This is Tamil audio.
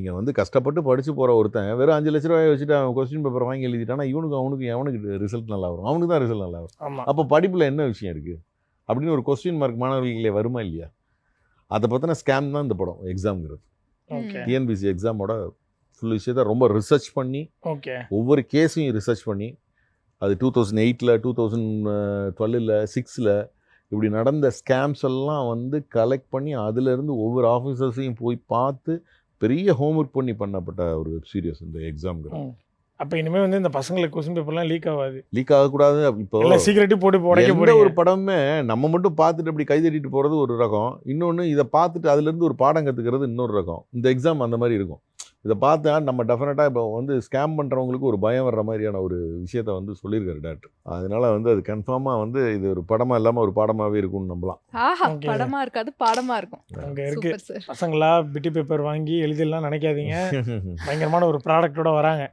நீங்கள் வந்து கஷ்டப்பட்டு படித்து போகிற ஒருத்தன் வெறும் 5 லட்ச ரூபாயை வச்சுட்டு அவன் கொஸ்டின் பேப்பர் வாங்கி எழுதிட்டானா அவனுக்கு எவனுக்கு ரிசல்ட் நல்லா வரும்? அவனுக்கு தான் ரிசல்ட் நல்லா வரும். ஆமா அப்போ படிப்பில் என்ன விஷயம் இருக்குது அப்படின்னு ஒரு கொஸ்டின் மார்க் மாணவர்களே வருமா இல்லையா? அதை பற்றின ஸ்கேம் தான் இந்த படம் எக்ஸாம்ங்கிறது. ஓகே டிஎன்பிசி எக்ஸாமோட ஃபுல் விஷயத்தை ரொம்ப ரிசர்ச் பண்ணி ஓகே ஒவ்வொரு கேஸையும் ரிசர்ச் பண்ணி அது 2008 2012 6 இப்படி நடந்த ஸ்கேம்ஸ் எல்லாம் வந்து கலெக்ட் பண்ணி அதிலிருந்து ஒவ்வொரு ஆஃபீஸர்ஸையும் போய் பார்த்து பெரிய ஹோம்ஒர்க் பண்ணி பண்ணப்பட்ட ஒரு வெப் சீரிஸ் இந்த எக்ஸாம்ங்கிறது. அப்போ இனிமேல் வந்து இந்த பசங்களுக்கு கொஸ்டின் பேப்பர்லாம் லீக் ஆகாது, லீக் ஆகக்கூடாது. இப்போ எல்லாம் சீக்கிரட்டி போட்டு உடைக்க எந்த போறீங்க. ஒரு படமுமே நம்ம மட்டும் பார்த்துட்டு அப்படி கைதட்டிட்டு போகிறது ஒரு ரகம், இன்னொன்று இதை பார்த்துட்டு அதுலேருந்து ஒரு பாடம் கற்றுக்கிறது இன்னொரு ரகம். இந்த எக்ஸாம் அந்த மாதிரி இருக்கும். இதை பார்த்தா நம்ம டெஃபினட்டாக இப்போ வந்து ஸ்கேம் பண்ணுறவங்களுக்கு ஒரு பயம் வர்ற மாதிரியான ஒரு விஷயத்த வந்து சொல்லியிருக்காரு டேரக்டர். அதனால வந்து அது கன்ஃபார்மாக வந்து இது ஒரு படமாக இல்லாமல் ஒரு பாடமாகவே இருக்கும்னு நம்பலாம். ஆஹா, Okay. படமா இருக்காது, பாடமா இருக்கும். அங்கே இருக்கு சூப்பர் சார். பசங்களா பிட்டி பேப்பர் வாங்கி எழுதிடலாம் நினைக்காதீங்க, பயங்கரமான ஒரு ப்ராடக்டோட வராங்க.